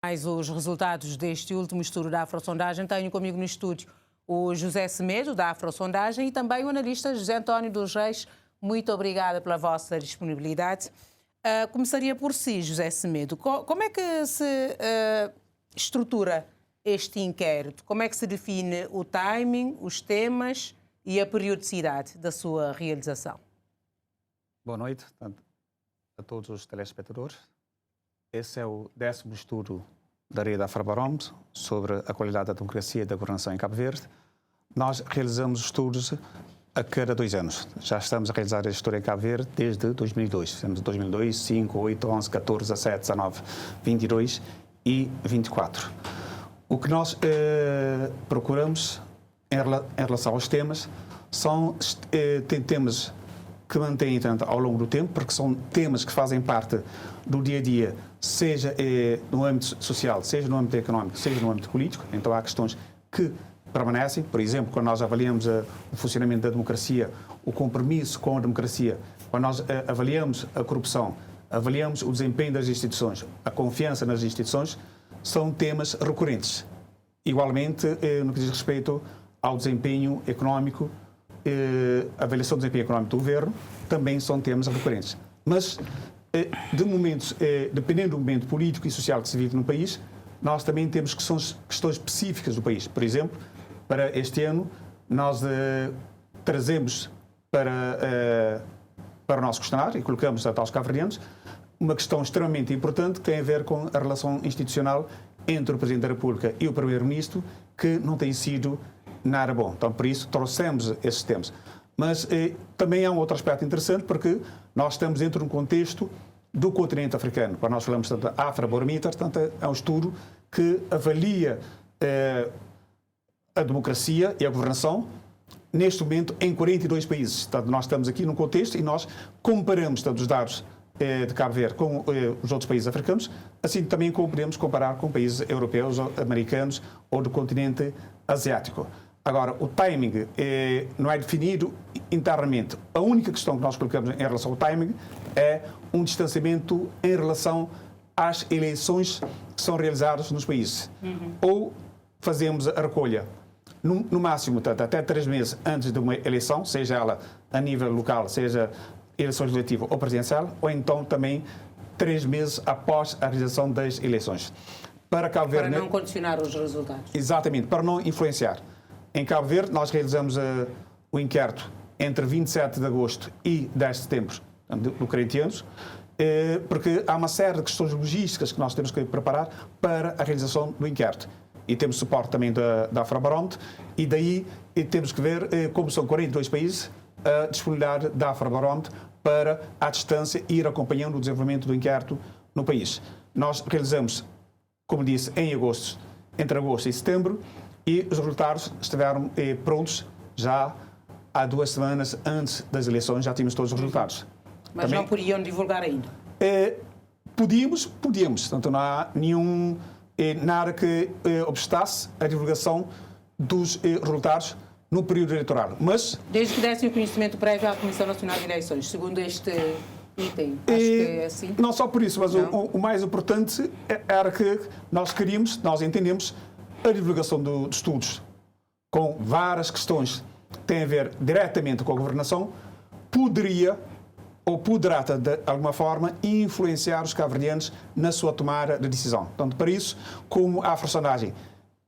Mais os resultados deste último estudo da Afrosondagem. Tenho comigo no estúdio o José Semedo, da Afrosondagem, e também o analista José António dos Reis. Muito obrigada pela vossa disponibilidade. Começaria por si, José Semedo. Como é que se estrutura este inquérito? Como é que se define o timing, os temas e a periodicidade da sua realização? Boa noite a todos os telespectadores. Esse é o 10º estudo da rede Afrobarómetro sobre a qualidade da democracia e da governação em Cabo Verde. Nós realizamos estudos a cada 2 anos. Já estamos a realizar este estudo em Cabo Verde desde 2002. Fizemos 2002, 5, 8, 11, 14, 17, 19, 22 e 24. O que nós procuramos em relação aos temas são temas que mantêm tanto ao longo do tempo, porque são temas que fazem parte do dia a dia, seja no âmbito social, seja no âmbito económico, seja no âmbito político. Então há questões que permanecem. Por exemplo, quando nós avaliamos o funcionamento da democracia, o compromisso com a democracia, quando nós avaliamos a corrupção, avaliamos o desempenho das instituições, a confiança nas instituições, são temas recorrentes. Igualmente, no que diz respeito ao desempenho económico, a avaliação do desempenho económico do governo, também são temas recorrentes. Mas, dependendo do momento político e social que se vive no país, nós também temos questões específicas do país. Por exemplo, para este ano, nós trazemos para o nosso questionário e colocamos aos cabo-verdianos uma questão extremamente importante que tem a ver com a relação institucional entre o Presidente da República e o Primeiro-Ministro, que não tem sido nada bom. Então, por isso, trouxemos esses temas. Mas também há um outro aspecto interessante, porque nós estamos dentro de um contexto do continente africano. Quando nós falamos da Afrobarómetro, portanto, é um estudo que avalia a democracia e a governação, neste momento, em 42 países. Portanto, nós estamos aqui num contexto e nós comparamos os dados de Cabo Verde com os outros países africanos, assim também como podemos comparar com países europeus, ou americanos ou do continente asiático. Agora, o timing não é definido internamente. A única questão que nós colocamos em relação ao timing é um distanciamento em relação às eleições que são realizadas nos países. Ou fazemos a recolha, no máximo, até 3 meses antes de uma eleição, seja ela a nível local, seja eleição legislativa ou presidencial, ou então também 3 meses após a realização das eleições. Para Cabo Verde, não condicionar os resultados. Exatamente, para não influenciar. Em Cabo Verde, nós realizamos o inquérito entre 27 de agosto e 10 de setembro do corrente ano, porque há uma série de questões logísticas que nós temos que preparar para a realização do inquérito. E temos suporte também da Afrobarómetro, e daí temos que ver como são 42 países, a disponibilidade da Afrobarómetro para, à distância, ir acompanhando o desenvolvimento do inquérito no país. Nós realizamos, como disse, em agosto, entre agosto e setembro, e os resultados estiveram prontos já há 2 semanas antes das eleições, já tínhamos todos os resultados. Mas também não podiam divulgar ainda? Podíamos. Portanto, não há nada que obstasse a divulgação dos resultados no período eleitoral. Mas, desde que dessem o conhecimento prévio à Comissão Nacional de Eleições, segundo este item, acho que é assim? Não só por isso, mas o mais importante era que nós entendemos a divulgação de estudos com várias questões que têm a ver diretamente com a governação, poderia ou poderá, de alguma forma, influenciar os cabo-verdianos na sua tomada de decisão. Portanto, para isso, como a Afrosondagem,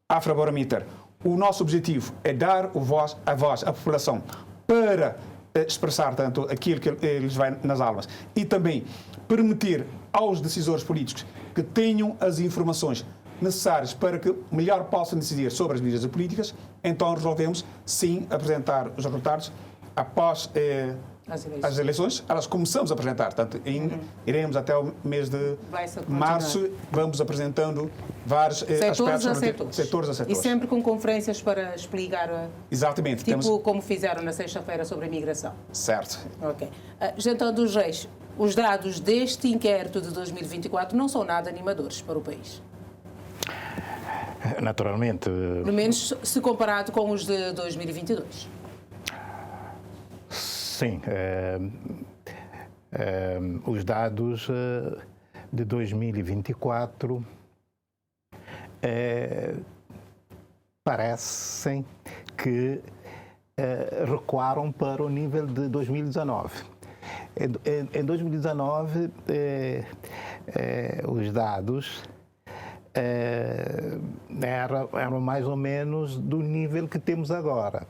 a Afrobarómetro, o nosso objetivo é dar a voz à população para expressar tanto aquilo que lhes vai nas almas e também permitir aos decisores políticos que tenham as informações necessárias para que melhor possam decidir sobre as medidas políticas. Então resolvemos, sim, apresentar os resultados após as eleições. Elas começamos a apresentar, portanto, iremos até o mês de março, vamos apresentando vários aspectos setores a setores. E sempre com conferências para explicar. Exatamente. Tipo como fizeram na sexta-feira sobre a migração. Certo. Ok. José António dos Reis, os dados deste inquérito de 2024 não são nada animadores para o país. Naturalmente. Pelo menos se comparado com os de 2022. Sim. Os dados de 2024 parecem que recuaram para o nível de 2019. Em 2019, os dados eram mais ou menos do nível que temos agora.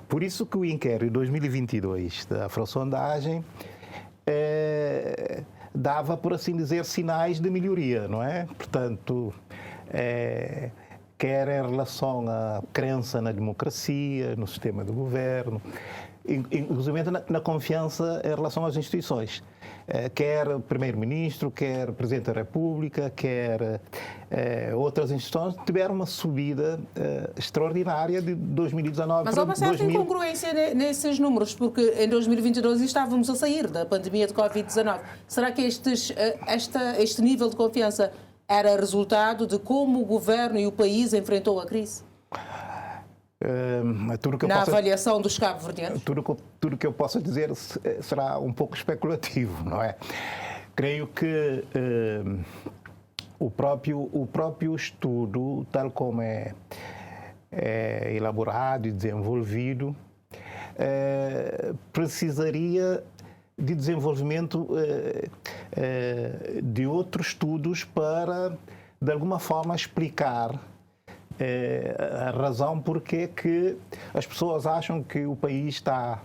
Por isso que o inquérito de 2022 da Afrosondagem dava, por assim dizer, sinais de melhoria, não é? Portanto, quer em relação à crença na democracia, no sistema de governo, inclusive na confiança em relação às instituições. Quer Primeiro-Ministro, quer Presidente da República, quer outras instituições, tiveram uma subida extraordinária de 2019 Mas há uma certa incongruência nesses números, porque em 2022 estávamos a sair da pandemia de Covid-19. Será que este nível de confiança era resultado de como o governo e o país enfrentou a crise? Na avaliação dos cabo-verdianos? Tudo que eu possa dizer será um pouco especulativo, não é? Creio que o próprio estudo, tal como é elaborado e desenvolvido, precisaria de desenvolvimento de outros estudos para, de alguma forma, explicar a razão porque que as pessoas acham que o país está,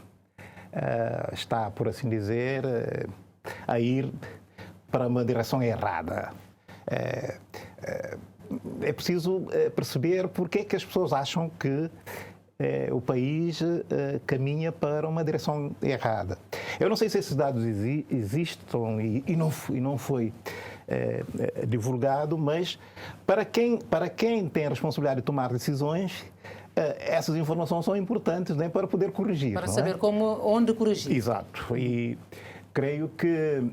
por assim dizer, a ir para uma direção errada. É preciso perceber porque que as pessoas acham que o país caminha para uma direção errada. Eu não sei se esses dados existem e não foi divulgado, mas para quem tem a responsabilidade de tomar decisões, essas informações são importantes, né, para poder corrigir. Para saber onde corrigir. Exato. E creio que,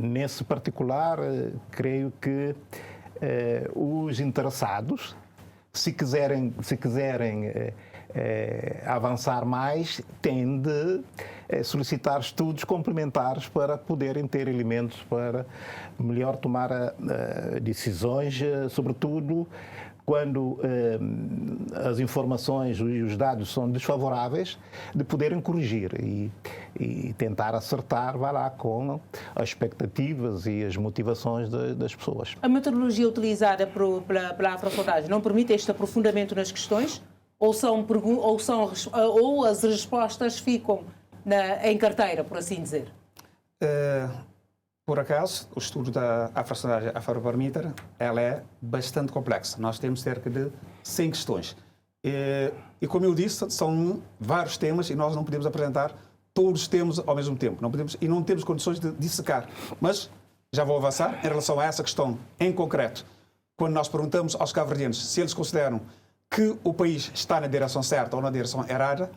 nesse particular, creio que os interessados, se quiserem avançar mais, têm de solicitar estudos complementares para poderem ter elementos para melhor tomar decisões, sobretudo quando as informações e os dados são desfavoráveis, de poderem corrigir e tentar acertar, vai lá, com as expectativas e as motivações das pessoas. A metodologia utilizada pela Afrosondagem não permite este aprofundamento nas questões? Ou as respostas ficam em carteira, por assim dizer? Por acaso, o estudo da Afrosondagem Afrobarometer, ela é bastante complexa. Nós temos cerca de 100 questões. E como eu disse, são vários temas e nós não podemos apresentar todos os temas ao mesmo tempo. Não temos condições de dissecar. Mas já vou avançar em relação a essa questão em concreto. Quando nós perguntamos aos cabo-verdianos se eles consideram que o país está na direção certa ou na direção errada,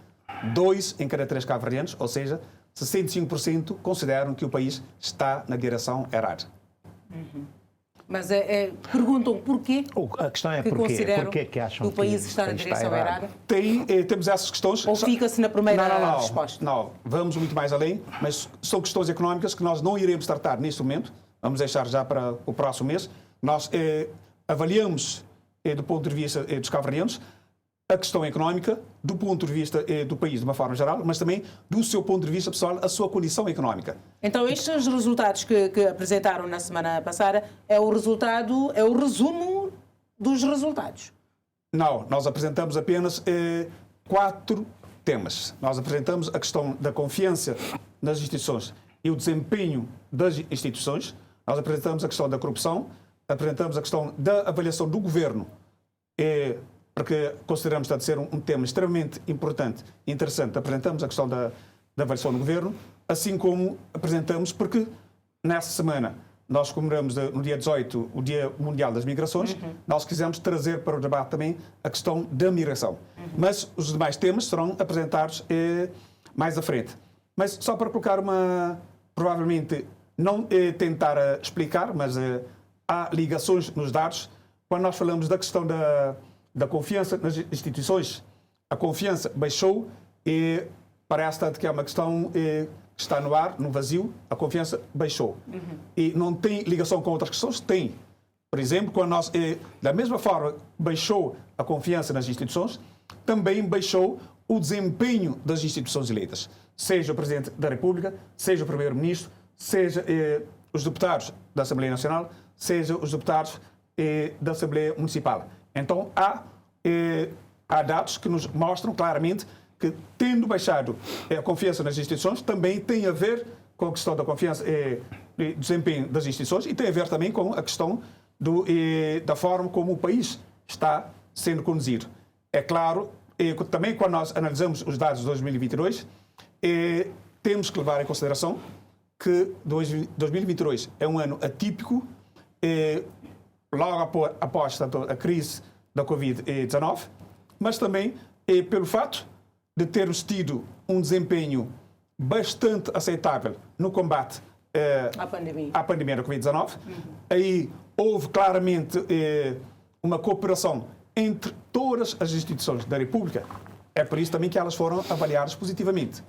2 em cada 3 cabo-verdianos, ou seja, 65% consideram que o país está na direção errada. Uhum. Mas perguntam porquê? A questão é porquê que acham que o país está na direção errada? Temos essas questões. Ou fica-se na primeira resposta? Não, vamos muito mais além, mas são questões económicas que nós não iremos tratar neste momento, vamos deixar já para o próximo mês. Nós avaliamos, do ponto de vista dos cabo-verdianos, a questão económica, do ponto de vista do país de uma forma geral, mas também do seu ponto de vista pessoal, a sua condição económica. Então, estes resultados que apresentaram na semana passada é o resumo dos resultados? Não, nós apresentamos apenas 4 temas. Nós apresentamos a questão da confiança nas instituições e o desempenho das instituições. Nós apresentamos a questão da corrupção, apresentamos a questão da avaliação do governo, porque consideramos que ser um tema extremamente importante e interessante. Apresentamos a questão da avaliação do governo, assim como apresentamos, porque nessa semana nós comemoramos no dia 18 o Dia Mundial das Migrações, nós quisemos trazer para o debate também a questão da migração. Mas os demais temas serão apresentados mais à frente. Mas só para colocar provavelmente, não tentar explicar, mas há ligações nos dados. Quando nós falamos da questão da confiança nas instituições, a confiança baixou e parece tanto que é uma questão que está no ar, no vazio, a confiança baixou. E não tem ligação com outras questões? Tem. Por exemplo, quando da mesma forma baixou a confiança nas instituições, também baixou o desempenho das instituições eleitas, seja o Presidente da República, seja o Primeiro-Ministro, seja os deputados da Assembleia Nacional, seja os deputados da Assembleia Municipal. Então, há dados que nos mostram claramente que, tendo baixado a confiança nas instituições, também tem a ver com a questão da confiança e desempenho das instituições e tem a ver também com a questão da forma como o país está sendo conduzido. É claro, também quando nós analisamos os dados de 2022, temos que levar em consideração que 2022 é um ano atípico, logo após a crise da Covid-19, mas também pelo fato de termos tido um desempenho bastante aceitável no combate à pandemia da Covid-19. Aí houve claramente uma cooperação entre todas as instituições da República. É por isso também que elas foram avaliadas positivamente.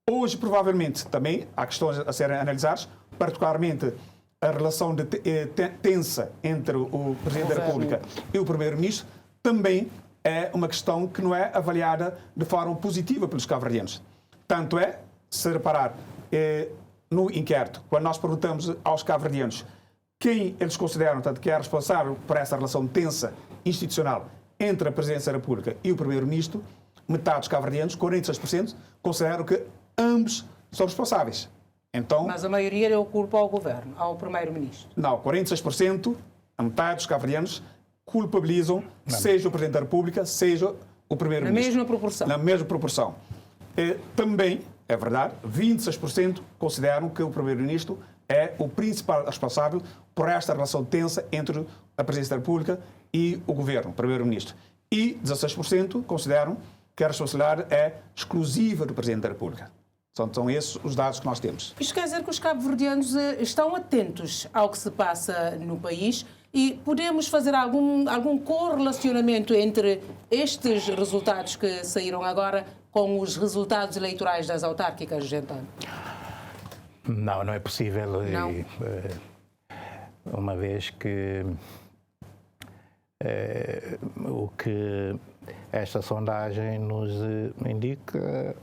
Hoje, provavelmente, também há questões a serem analisadas, particularmente a relação tensa entre o Presidente da República e o Primeiro-Ministro, também é uma questão que não é avaliada de forma positiva pelos cabo-verdianos. Tanto é, se reparar, no inquérito, quando nós perguntamos aos cabo-verdianos quem eles consideram, tanto que é responsável por essa relação tensa institucional entre a Presidência da República e o Primeiro-Ministro, metade dos cabo-verdianos, 46%, consideram que ambos são responsáveis. Então, mas a maioria deu culpa ao governo, ao Primeiro-Ministro. Não, 46%, a metade dos cabo-verdianos culpabilizam seja o Presidente da República, seja o Primeiro-Ministro. Na mesma proporção. Na mesma proporção. Também, é verdade, 26% consideram que o Primeiro-Ministro é o principal responsável por esta relação tensa entre a Presidência da República e o Governo, o Primeiro-Ministro. E 16% consideram que a responsabilidade é exclusiva do Presidente da República. São esses os dados que nós temos. Isto quer dizer que os cabo-verdianos estão atentos ao que se passa no país e podemos fazer algum correlacionamento entre estes resultados que saíram agora com os resultados eleitorais das autárquicas, José António? Não é possível. Não. Uma vez que o que esta sondagem nos indica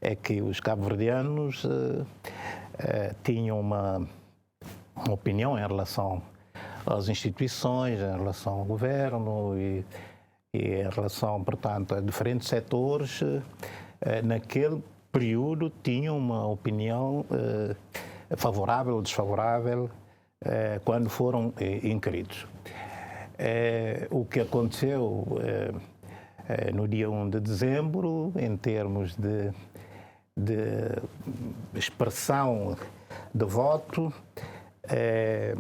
é que os cabo-verdianos tinham uma opinião em relação às instituições, em relação ao governo e em relação, portanto, a diferentes setores. Naquele período tinham uma opinião favorável ou desfavorável quando foram inquiridos. O que aconteceu no dia 1 de dezembro, em termos de expressão de voto, é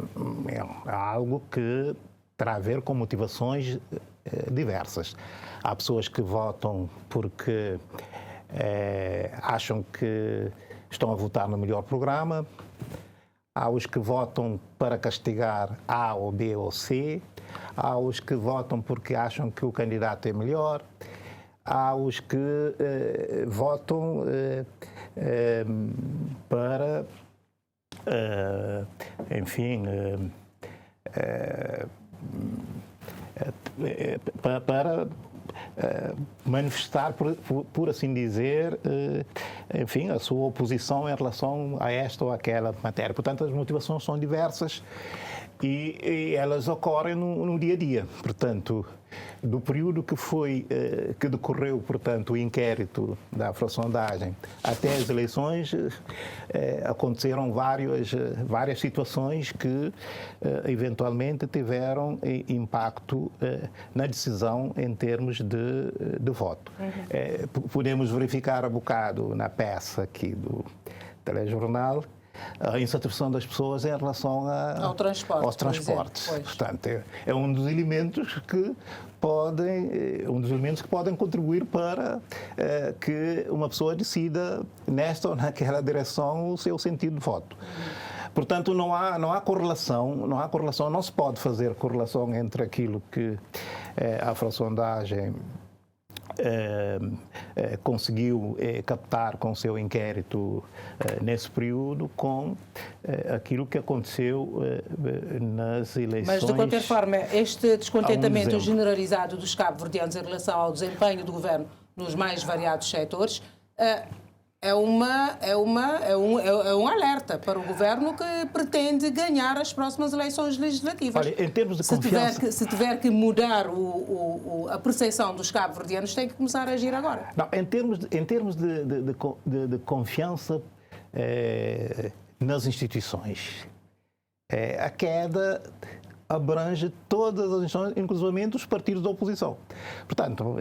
algo que terá a ver com motivações diversas. Há pessoas que votam porque acham que estão a votar no melhor programa, há os que votam para castigar A ou B ou C, há os que votam porque acham que o candidato é melhor, há os que votam para, enfim, para manifestar, por assim dizer, enfim, a sua oposição em relação a esta ou aquela matéria. Portanto, as motivações são diversas e elas ocorrem no dia a dia. Portanto, do período que decorreu, portanto, o inquérito da afrosondagem até as eleições, aconteceram várias situações que eventualmente tiveram impacto na decisão em termos de voto. Podemos verificar há bocado na peça aqui do telejornal a insatisfação das pessoas em relação aos transportes. Portanto, é um dos elementos que podem contribuir para que uma pessoa decida nesta ou naquela direção o seu sentido de voto. Portanto, não há correlação, não se pode fazer correlação entre aquilo que a afrosondagem conseguiu captar com o seu inquérito nesse período com aquilo que aconteceu nas eleições. Mas, de qualquer forma, este descontentamento exemplo. generalizado dos cabo-verdianos em relação ao desempenho do governo nos mais variados setores é um alerta para o governo que pretende ganhar as próximas eleições legislativas. Olha, em termos de confiança... Se tiver que mudar a percepção dos cabo-verdianos, tem que começar a agir agora. Não, em termos de confiança nas instituições, a queda abrange todas as instituições, inclusive os partidos da oposição. Portanto,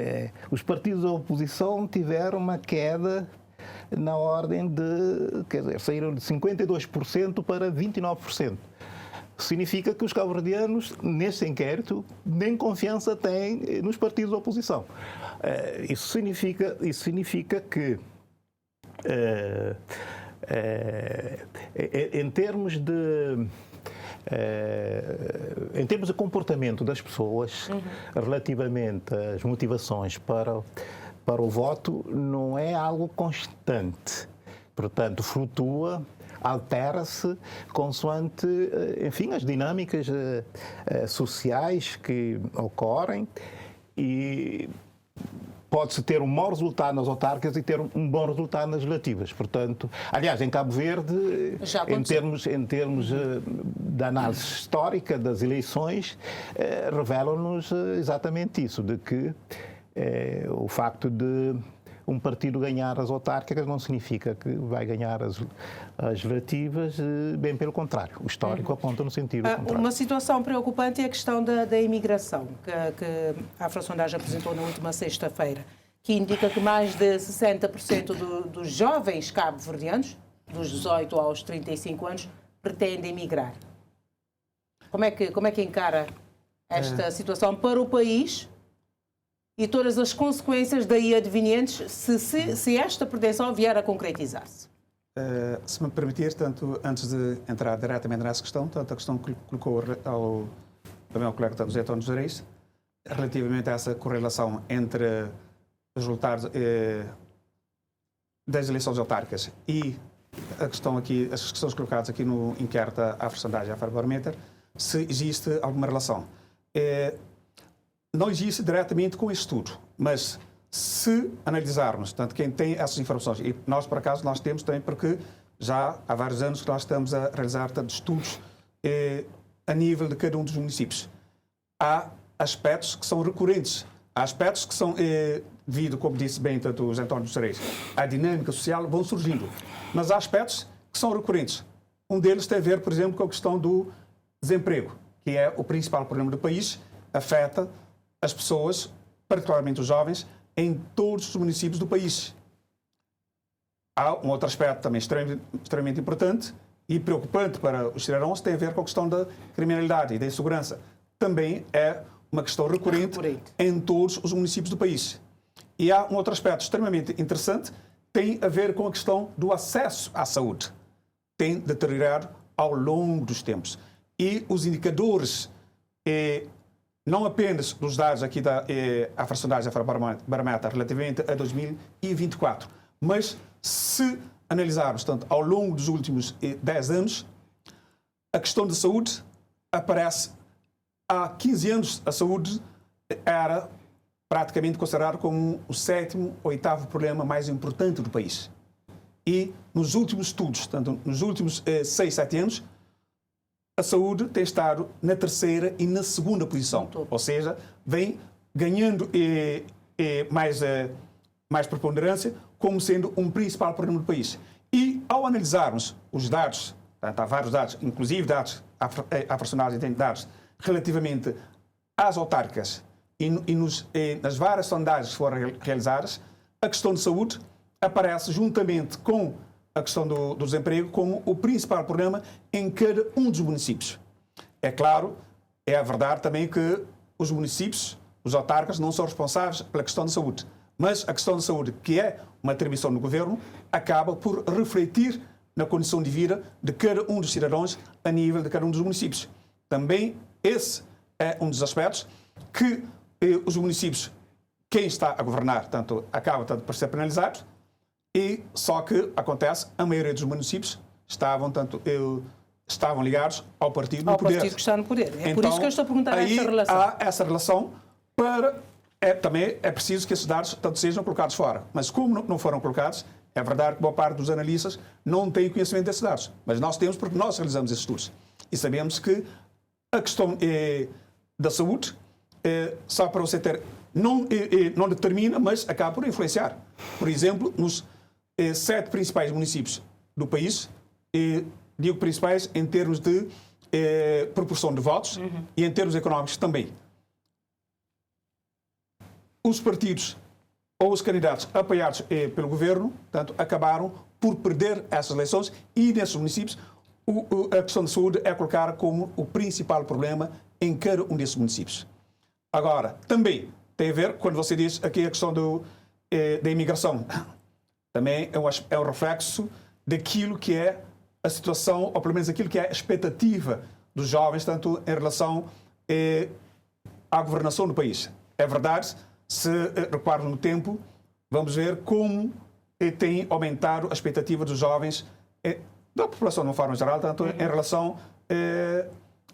os partidos da oposição tiveram uma queda na ordem de, quer dizer, saíram de 52% para 29%. Significa que os cabo-verdianos, neste inquérito, nem confiança têm nos partidos da oposição. Isso significa que, em termos de comportamento das pessoas relativamente às motivações para o voto, não é algo constante. Portanto, flutua, altera-se consoante, enfim, as dinâmicas sociais que ocorrem, e pode-se ter um mau resultado nas autárquicas e ter um bom resultado nas legislativas. Portanto, aliás, em Cabo Verde, em termos da análise histórica das eleições, revelam-nos exatamente isso, de que o facto de um partido ganhar as autárquicas não significa que vai ganhar as legislativas, bem pelo contrário. O histórico aponta no sentido contrário. Uma situação preocupante é a questão da imigração, que a Afrosondagem apresentou na última sexta-feira, que indica que mais de 60% dos jovens cabo-verdianos, dos 18 aos 35 anos, pretendem migrar. Como é que encara esta situação para o país e todas as consequências daí advenientes se esta pretensão vier a concretizar-se? Se me permitir, tanto antes de entrar diretamente nessa questão, tanto a questão que colocou também ao colega José António dos Reis, relativamente a essa correlação entre os resultados das eleições autárquicas e a questão aqui, as questões colocadas aqui no inquérito da Afrosondagem Afrobarométer, se existe alguma relação. Não existe diretamente com este estudo, mas se analisarmos, portanto, quem tem essas informações, e nós, por acaso, nós temos também, porque já há vários anos que nós estamos a realizar tanto estudos a nível de cada um dos municípios. Há aspectos que são recorrentes, há aspectos que são, devido, como disse bem tanto o José António dos Reis, a dinâmica social vão surgindo, mas há aspectos que são recorrentes. Um deles tem a ver, por exemplo, com a questão do desemprego, que é o principal problema do país, afeta as pessoas, particularmente os jovens, em todos os municípios do país. Há um outro aspecto também extremamente importante e preocupante para os cidadãos, tem a ver com a questão da criminalidade e da insegurança. Também é uma questão recorrente em todos os municípios do país. E há um outro aspecto extremamente interessante, tem a ver com a questão do acesso à saúde. Tem deteriorado ao longo dos tempos. E os indicadores não apenas dos dados aqui da Afrosondagem Afrobarométer relativamente a 2024, mas se analisarmos, portanto, ao longo dos últimos 10 anos, a questão da saúde aparece. Há 15 anos, a saúde era praticamente considerada como o 7º, 8º problema mais importante do país. E nos últimos estudos, portanto, nos últimos 6, 7 anos, a saúde tem estado na 3ª e na 2ª posição. Ou seja, vem ganhando mais preponderância como sendo um principal problema do país. E ao analisarmos os dados, há vários dados, inclusive dados Afrosondagem tem dados relativamente às autárquicas e nas várias sondagens que foram realizadas, a questão de saúde aparece juntamente com a questão do desemprego como o principal problema em cada um dos municípios. É claro, é a verdade também que os municípios, os autarcas, não são responsáveis pela questão da saúde. Mas a questão da saúde, que é uma atribuição do governo, acaba por refletir na condição de vida de cada um dos cidadãos a nível de cada um dos municípios. Também esse é um dos aspectos que os municípios quem está a governar, tanto, acaba tanto, por ser penalizado, e só que acontece, a maioria dos municípios estavam ligados ao partido no poder. Ao partido que está no poder. É então, por isso que eu estou a perguntar aí esta relação. há essa relação também é preciso que esses dados tanto sejam colocados fora. Mas como não foram colocados, é verdade que boa parte dos analistas não tem conhecimento desses dados. Mas nós temos porque nós realizamos esses estudos. E sabemos que a questão da saúde, só para você ter, não determina, mas acaba por influenciar. Por exemplo, nos 7 principais municípios do país, digo principais em termos de proporção de votos e em termos económicos também. Os partidos ou os candidatos apoiados pelo governo, portanto, acabaram por perder essas eleições e nesses municípios a questão de saúde é colocada como o principal problema em cada um desses municípios. Agora, também tem a ver, quando você diz aqui a questão da imigração, também é um reflexo daquilo que é a situação, ou pelo menos aquilo que é a expectativa dos jovens, tanto em relação à governação do país. É verdade, se reparam no tempo, vamos ver como tem aumentado a expectativa dos jovens, da população de uma forma geral, tanto em relação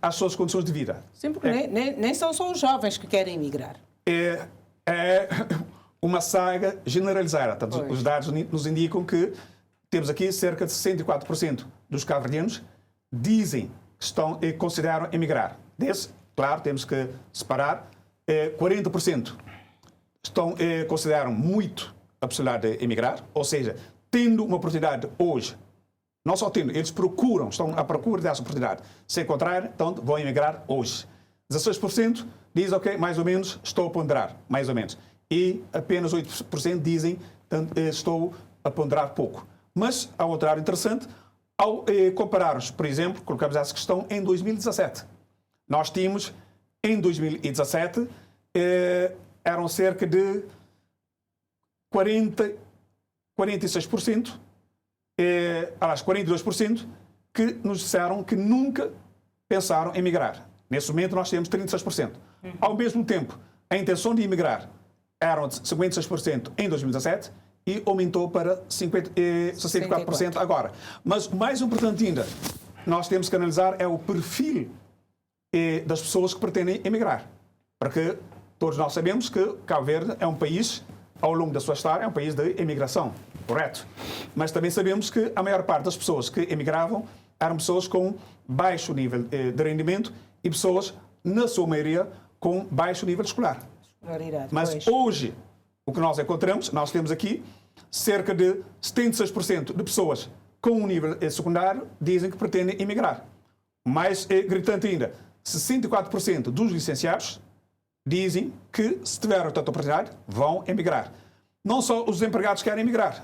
às suas condições de vida. Sim, porque nem são só os jovens que querem emigrar. É uma saga generalizada. Portanto, os dados nos indicam que temos aqui cerca de 64% dos cabo-verdianos dizem que consideram emigrar. Desse, claro, temos que separar, 40% consideram muito a possibilidade de emigrar, ou seja, tendo uma oportunidade hoje, não só tendo, eles procuram, estão à procura dessa oportunidade. Se encontrarem, então vão emigrar hoje. 16% dizem, ok, mais ou menos, estou a ponderar, mais ou menos. E apenas 8% dizem, estou a ponderar pouco. Mas há outro dado interessante, ao compararmos, por exemplo, colocamos essa questão em 2017. Nós tínhamos, em 2017, eram cerca de 46%, aliás, 42%, que nos disseram que nunca pensaram em emigrar. Nesse momento nós temos 36%. Ao mesmo tempo, a intenção de emigrar eram de 56% em 2017 e aumentou para 64% agora. Mas o mais importante ainda, nós temos que analisar é o perfil das pessoas que pretendem emigrar. Porque todos nós sabemos que Cabo Verde é um país, ao longo da sua história, é um país de imigração, correto? Mas também sabemos que a maior parte das pessoas que emigravam eram pessoas com baixo nível de rendimento e pessoas, na sua maioria, com baixo nível escolar. Mas hoje, o que nós encontramos, nós temos aqui cerca de 76% de pessoas com um nível secundário dizem que pretendem emigrar. Mais gritante ainda, 64% dos licenciados dizem que, se tiverem tanta oportunidade, vão emigrar. Não só os desempregados querem emigrar.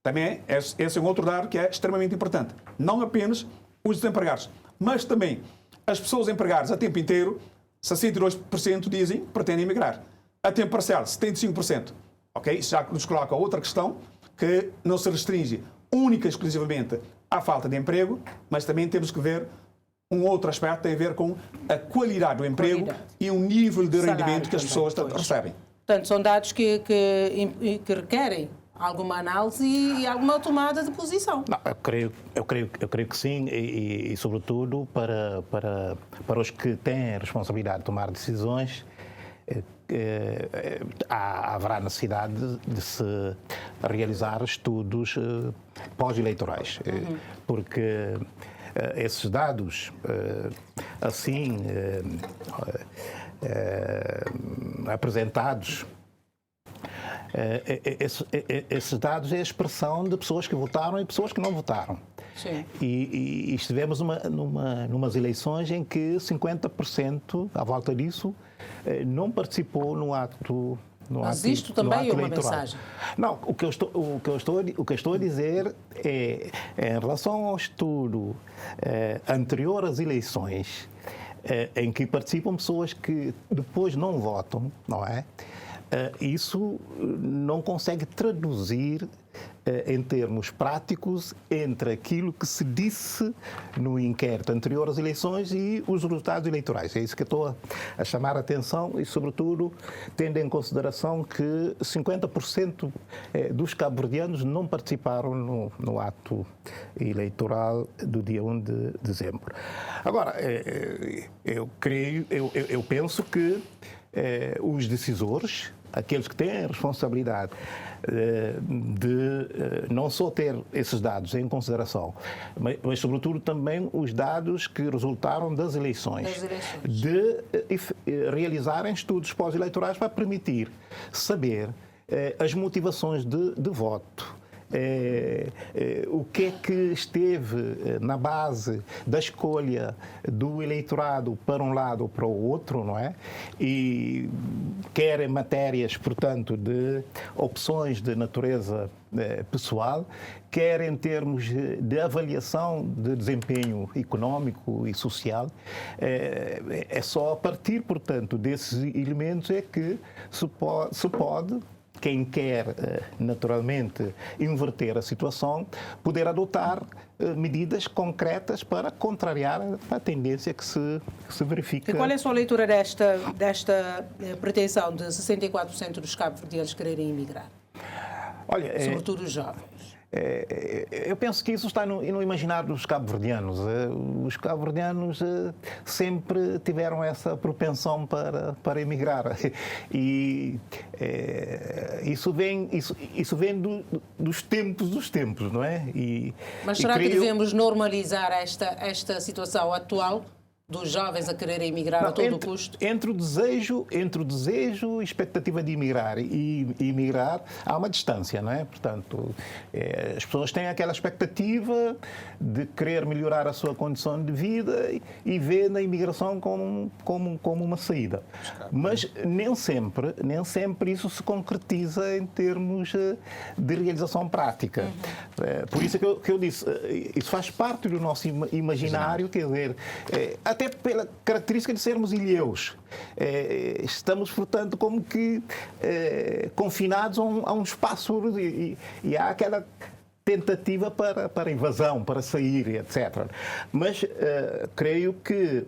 Também, esse é um outro dado que é extremamente importante. Não apenas os desempregados, mas também as pessoas empregadas a tempo inteiro, 62% dizem que pretendem emigrar. A tempo parcial, 75%. Ok? Isso já nos coloca outra questão, que não se restringe única e exclusivamente à falta de emprego, mas também temos que ver um outro aspecto que tem a ver com a qualidade do emprego e o nível de rendimento que as pessoas recebem. Portanto, são dados que requerem alguma análise e alguma tomada de posição. Não, eu creio que sim, e sobretudo para os que têm a responsabilidade de tomar decisões, haverá necessidade de se realizar estudos pós-eleitorais, porque esses dados assim apresentados, esses dados é a expressão de pessoas que votaram e pessoas que não votaram. Sim. E estivemos numas eleições em que 50%, à volta disso, não participou no ato. Mas isto também é uma mensagem. Não, o que eu estou a dizer é, em relação ao estudo anterior às eleições, em que participam pessoas que depois não votam, não é? isso não consegue traduzir em termos práticos entre aquilo que se disse no inquérito anterior às eleições e os resultados eleitorais. É isso que eu estou a chamar a atenção e, sobretudo, tendo em consideração que 50% dos cabo-verdianos não participaram no ato eleitoral do dia 1 de dezembro. Agora, eu penso que os decisores, aqueles que têm a responsabilidade de não só ter esses dados em consideração, mas sobretudo também os dados que resultaram das eleições, de realizarem estudos pós-eleitorais para permitir saber as motivações de voto. O que é que esteve na base da escolha do eleitorado para um lado ou para o outro, não é? E quer em matérias, portanto, de opções de natureza pessoal, quer em termos de avaliação de desempenho económico e social. É só a partir, portanto, desses elementos é que se pode quem quer, naturalmente, inverter a situação, poder adotar medidas concretas para contrariar a tendência que se verifica. E qual é a sua leitura desta pretensão de 64% dos cabo-verdianos quererem emigrar? Olha, sobretudo os jovens. Eu penso que isso está no imaginário dos cabo-verdianos. Os cabo-verdianos sempre tiveram essa propensão para emigrar. E isso vem dos tempos, não é? Mas será que devemos normalizar esta situação atual dos jovens a quererem emigrar a todo custo? Entre o desejo e expectativa de emigrar e emigrar, há uma distância, não é? Portanto, as pessoas têm aquela expectativa de querer melhorar a sua condição de vida e ver na imigração como uma saída. Mas nem sempre isso se concretiza em termos de realização prática. Por isso é que eu disse, isso faz parte do nosso imaginário, quer dizer, até pela característica de sermos ilhéus. Estamos, portanto, como que confinados a um espaço e há aquela tentativa para invasão, para sair, etc. Mas creio que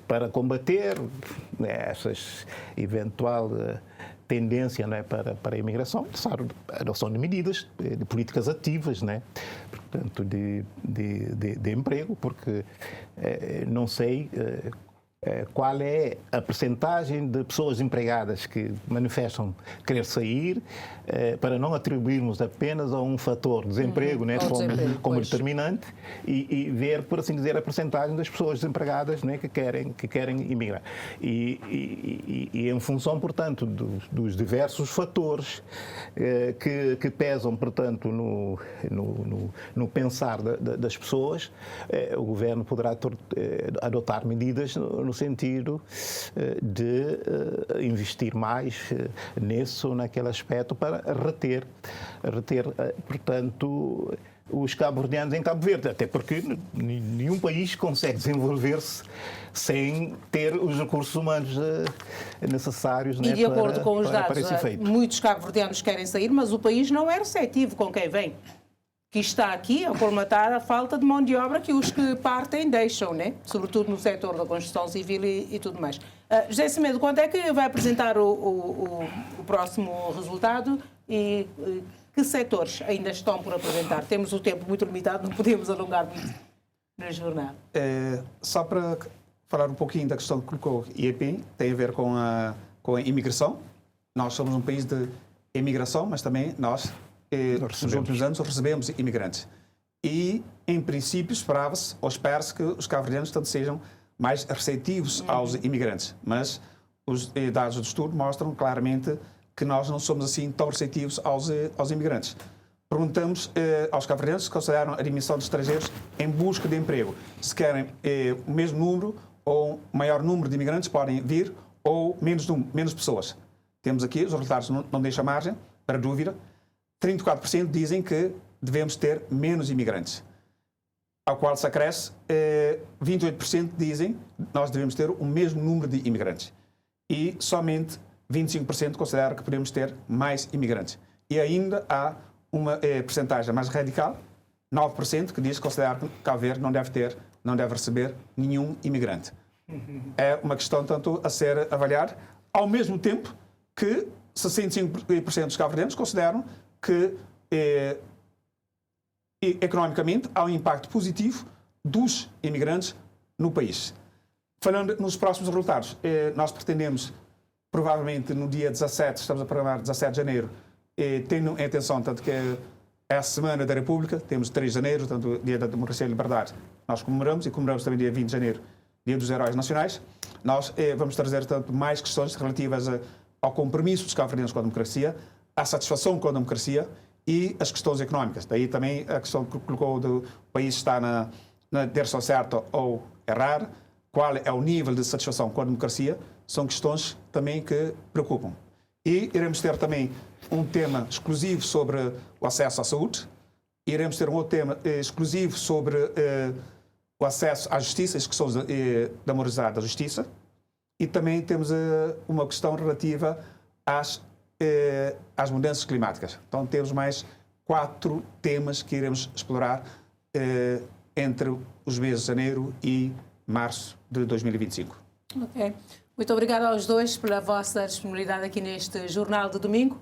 para combater essas eventual tendência, não é, para a imigração, a adoção de medidas, de políticas ativas, né? Portanto, de emprego, porque não sei qual é a percentagem de pessoas empregadas que manifestam querer sair, para não atribuirmos apenas a um fator desemprego, né, como determinante, e ver, por assim dizer, a percentagem das pessoas desempregadas, né, que querem emigrar. E em função, portanto, dos diversos fatores que pesam, portanto, no pensar das pessoas, o governo poderá adotar medidas no sentido de investir mais nesse ou naquele aspecto para reter, portanto, os cabo-verdianos em Cabo Verde, até porque nenhum país consegue desenvolver-se sem ter os recursos humanos necessários, e de acordo com os dados, esse efeito. Muitos cabo-verdianos querem sair, mas o país não é receptivo com quem vem. Que está aqui a colmatar a falta de mão de obra que os que partem deixam, né? Sobretudo no setor da construção civil e tudo mais. José Semedo, quando é que vai apresentar o próximo resultado e que setores ainda estão por apresentar? Temos o tempo muito limitado, não podemos alongar muito na jornada. Só para falar um pouquinho da questão que colocou IEP, tem a ver com a imigração. Nós somos um país de imigração, mas também nós nos últimos anos recebemos imigrantes. E, em princípio, esperava-se ou espera-se que os cabo-verdianos sejam mais receptivos aos imigrantes. Mas os dados do estudo mostram claramente que nós não somos assim tão receptivos aos imigrantes. Perguntamos aos cabo-verdianos se consideram a admissão de estrangeiros em busca de emprego. Se querem o mesmo número ou maior número de imigrantes podem vir ou menos pessoas. Temos aqui, os resultados não deixam margem para dúvida. 34% dizem que devemos ter menos imigrantes, ao qual se acresce 28% dizem que nós devemos ter o mesmo número de imigrantes. E somente 25% considera que podemos ter mais imigrantes. E ainda há uma percentagem mais radical, 9%, que diz que considera que Cabo Verde não deve receber nenhum imigrante. É uma questão, tanto, a ser avaliada, ao mesmo tempo que 65% dos cabo-verdianos consideram que economicamente há um impacto positivo dos imigrantes no país. Falando nos próximos resultados, nós pretendemos, provavelmente no dia 17, estamos a programar 17 de janeiro, tendo em atenção, tanto que é a Semana da República, temos 3 de janeiro, tanto o Dia da Democracia e Liberdade, nós comemoramos, e comemoramos também dia 20 de janeiro, Dia dos Heróis Nacionais. Nós vamos trazer, tanto, mais questões relativas ao compromisso dos cabo-verdianos com a democracia, à satisfação com a democracia e as questões económicas. Daí também a questão que colocou do país está na direção certa ou errar, qual é o nível de satisfação com a democracia, são questões também que preocupam. E iremos ter também um tema exclusivo sobre o acesso à saúde, iremos ter um outro tema exclusivo sobre o acesso à justiça, as questões da morosidade da justiça, e também temos uma questão relativa às mudanças climáticas. Então temos mais 4 temas que iremos explorar entre os meses de janeiro e março de 2025. Ok. Muito obrigada aos dois pela vossa disponibilidade aqui neste Jornal de Domingo.